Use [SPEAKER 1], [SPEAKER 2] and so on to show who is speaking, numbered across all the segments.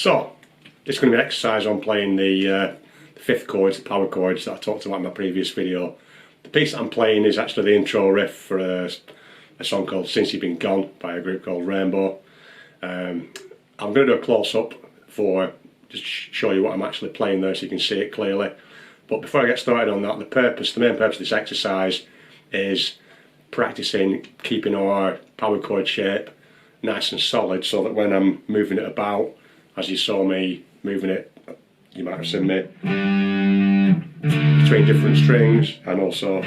[SPEAKER 1] So, it's going to be an exercise on playing the fifth chords, the power chords that I talked about in my previous video. The piece that I'm playing is actually the intro riff for a song called Since You've Been Gone by a group called Rainbow. I'm going to do a close-up for just show you what I'm actually playing there so you can see it clearly. But before I get started on that, the main purpose of this exercise is practicing keeping our power chord shape nice and solid, so that when I'm moving it about, as you saw me moving it, you might have seen me between different strings and also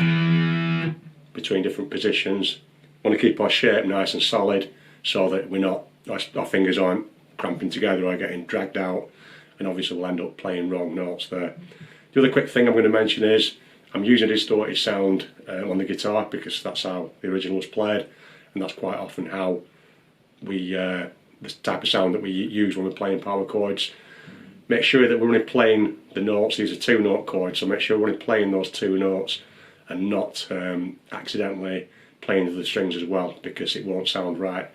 [SPEAKER 1] between different positions. I want to keep our shape nice and solid so that our fingers aren't cramping together or getting dragged out, and obviously we'll end up playing wrong notes there. The other quick thing I'm going to mention is I'm using a distorted sound on the guitar because that's how the original was played, and that's quite often how the type of sound that we use when we're playing power chords. Make sure that we're only playing the notes. These are two note chords, so make sure we're only playing those two notes and not accidentally playing the strings as well, because it won't sound right.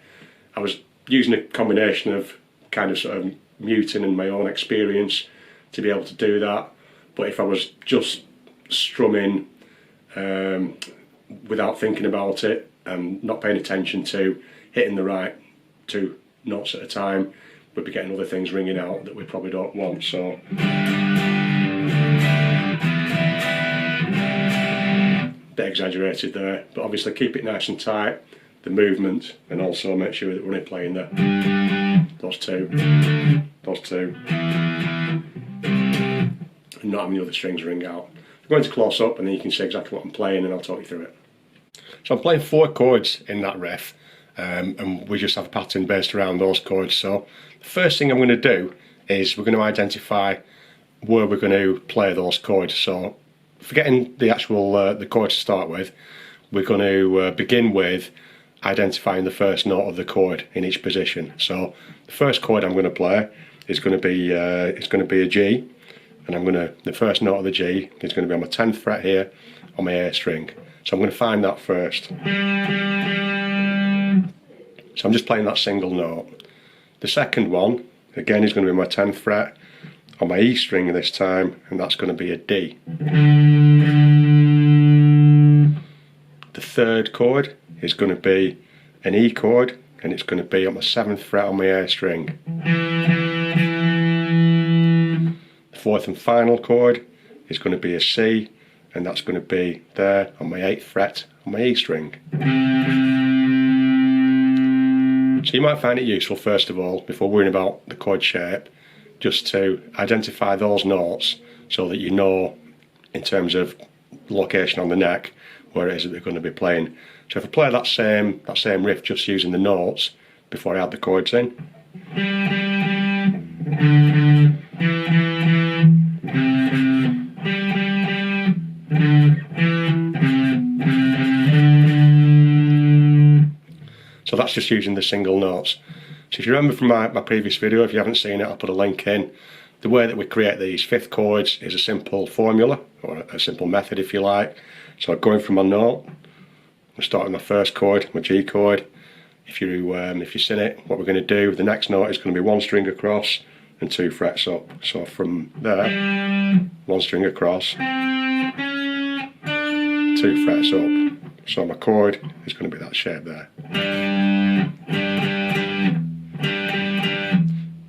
[SPEAKER 1] I was using a combination of kind of sort of muting and my own experience to be able to do that, but if I was just strumming without thinking about it and not paying attention to hitting the right two notes at a time, we'd be getting other things ringing out that we probably don't want. So bit exaggerated there, but obviously keep it nice and tight, the movement, and also make sure that we're only playing those two, and not having the other strings ring out. I'm going to close up and then you can see exactly what I'm playing and I'll talk you through it. So I'm playing 4 chords in that riff, and we just have a pattern based around those chords. So the first thing I'm going to do is we're going to identify where we're going to play those chords. So forgetting the actual the chord to start with, we're going to begin with identifying the first note of the chord in each position. So the first chord I'm going to play is going to be a G, and the first note of the G is going to be on my 10th fret here on my A string. So I'm going to find that first. So I'm just playing that single note. The second one, again, is going to be my 10th fret on my E string this time, and that's going to be a D. The third chord is going to be an E chord, and it's going to be on my 7th fret on my A string. The fourth and final chord is going to be a C, and that's going to be there on my 8th fret on my E string. So you might find it useful, first of all, before worrying about the chord shape, just to identify those notes so that you know, in terms of location on the neck, where it is that they're going to be playing. So if I play that same riff just using the notes before I add the chords in. So that's just using the single notes. So if you remember from my previous video, if you haven't seen it, I'll put a link in. The way that we create these fifth chords is a simple formula, or a simple method if you like. So going from my note, I'm starting my first chord, my G chord. If you've seen it, what we're going to do, the next note is going to be 1 string across and 2 frets up. So from there, 1 string across, 2 frets up. So my chord is going to be that shape there.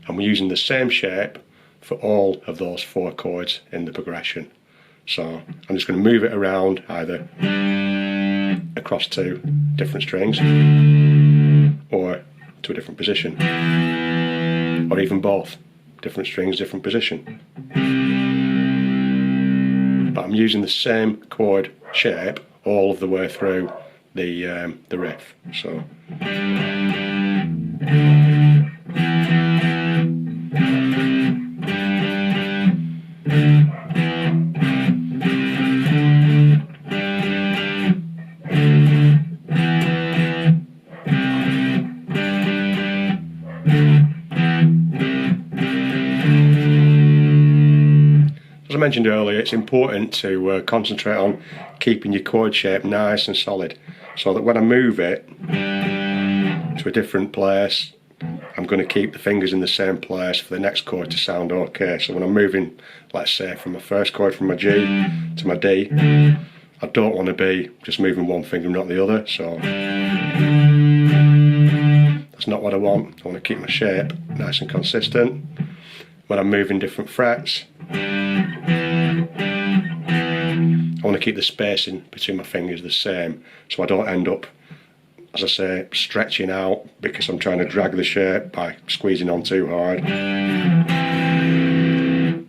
[SPEAKER 1] And we're using the same shape for all of those 4 chords in the progression. So I'm just going to move it around either across to different strings or to a different position, or even both, different strings, different position. But I'm using the same chord shape all of the way through the riff. So as I mentioned earlier, it's important to concentrate on keeping your chord shape nice and solid, so that when I move it to a different place, I'm going to keep the fingers in the same place for the next chord to sound okay. So when I'm moving, let's say from my first chord from my G to my D, I don't want to be just moving one finger and not the other, so that's not what I want. I want to keep my shape nice and consistent. When I'm moving different frets, I want to keep the spacing between my fingers the same, so I don't end up, as I say, stretching out because I'm trying to drag the shape by squeezing on too hard,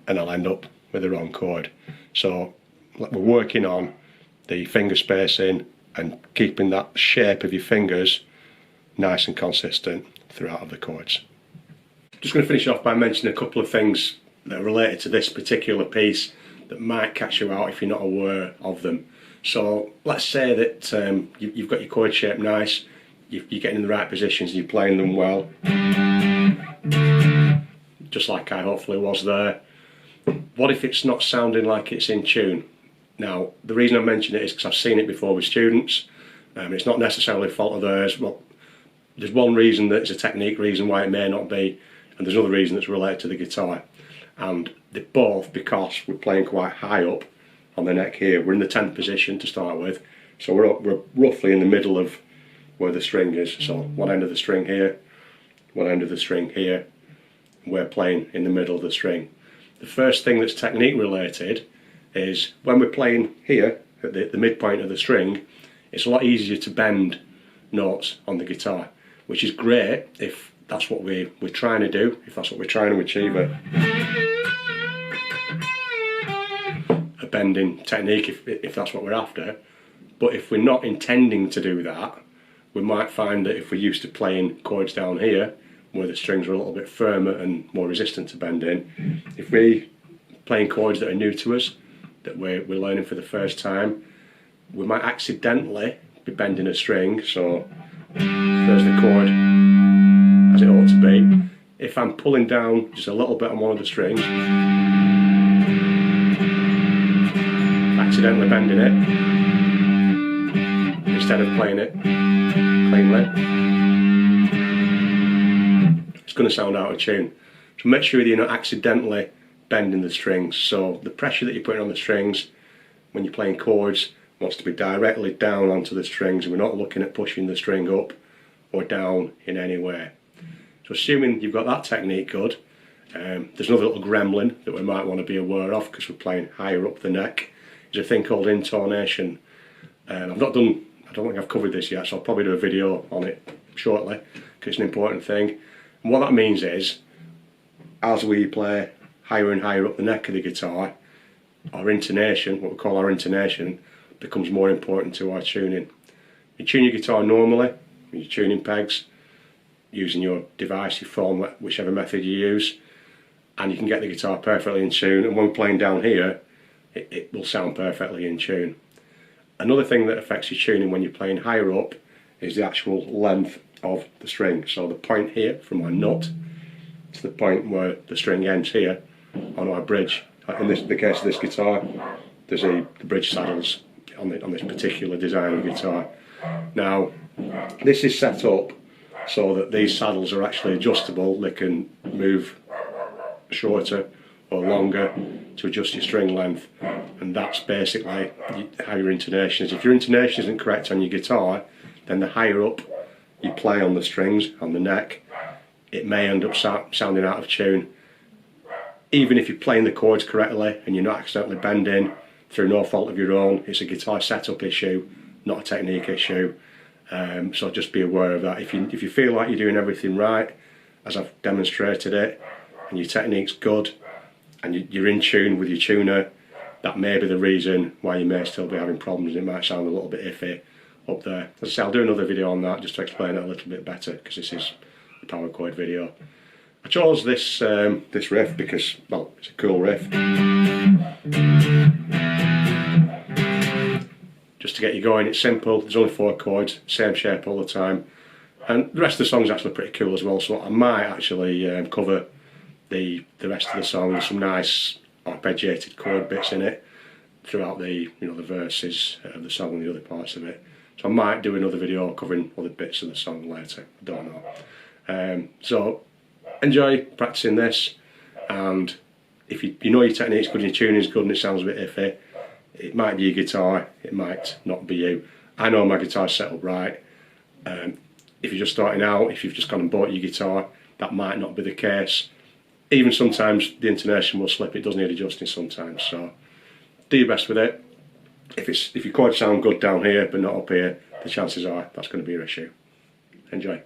[SPEAKER 1] and I'll end up with the wrong chord. So we're working on the finger spacing and keeping that shape of your fingers nice and consistent throughout of the chords. Just going to finish off by mentioning a couple of things that are related to this particular piece that might catch you out if you're not aware of them. So let's say that you've got your chord shape nice, you're getting in the right positions and you're playing them well, just like I hopefully was there. What if it's not sounding like it's in tune? Now, the reason I mention it is because I've seen it before with students. It's not necessarily a fault of theirs. Well, there's one reason that it's a technique reason why it may not be, and there's another reason that's related to the guitar. And they're both because we're playing quite high up on the neck here. We're in the 10th position to start with, so we're roughly in the middle of where the string is. So one end of the string here, one end of the string here. We're playing in the middle of the string. The first thing that's technique related is when we're playing here at the midpoint of the string, it's a lot easier to bend notes on the guitar, which is great if that's what we're trying to do, if that's what we're trying to achieve, a bending technique, if that's what we're after. But if we're not intending to do that, we might find that if we're used to playing chords down here where the strings are a little bit firmer and more resistant to bending, if we're playing chords that are new to us, that we're learning for the first time, we might accidentally be bending a string. So there's the chord as it ought to be. If I'm pulling down just a little bit on one of the strings, accidentally bending it instead of playing it cleanly, it's going to sound out of tune. So make sure that you're not accidentally bending the strings. So the pressure that you're putting on the strings when you're playing chords wants to be directly down onto the strings, and we're not looking at pushing the string up or down in any way. So assuming you've got that technique good, there's another little gremlin that we might want to be aware of because we're playing higher up the neck. There's a thing called intonation. I don't think I've covered this yet, so I'll probably do a video on it shortly because it's an important thing. And what that means is, as we play higher and higher up the neck of the guitar, our intonation, what we call our intonation, becomes more important to our tuning. You tune your guitar normally with your tuning pegs, using your device, your phone, whichever method you use, and you can get the guitar perfectly in tune, and when playing down here, it will sound perfectly in tune. Another thing that affects your tuning when you're playing higher up is the actual length of the string. So the point here from our nut to the point where the string ends here on our bridge. In the case of this guitar, there's the bridge saddles on this particular design of guitar. Now, this is set up so that these saddles are actually adjustable. They can move shorter or longer to adjust your string length, and that's basically how your intonation is. If your intonation isn't correct on your guitar, then the higher up you play on the strings, on the neck, it may end up sounding out of tune. Even if you're playing the chords correctly and you're not accidentally bending through no fault of your own, it's a guitar setup issue, not a technique issue. So just be aware of that. If you feel like you're doing everything right, as I've demonstrated it, and your technique's good, and you're in tune with your tuner, that may be the reason why you may still be having problems. It might sound a little bit iffy up there. As I say, I'll do another video on that just to explain it a little bit better, because this is a power chord video. I chose this riff because, well, it's a cool riff. Just to get you going. It's simple, there's only 4 chords, same shape all the time, and the rest of the song's actually pretty cool as well, so I might actually cover the rest of the song with some nice arpeggiated chord bits in it throughout the verses of the song and the other parts of it. So I might do another video covering other bits of the song later, I don't know. So enjoy practicing this, and if you know your technique's good and your tuning's good and it sounds a bit iffy, it might be your guitar, it might not be you. I know my guitar's set up right. If you're just starting out, if you've just gone and bought your guitar, that might not be the case. Even sometimes the intonation will slip, it does need adjusting sometimes, so do your best with it. If your chords sound good down here but not up here, the chances are that's going to be your issue. Enjoy.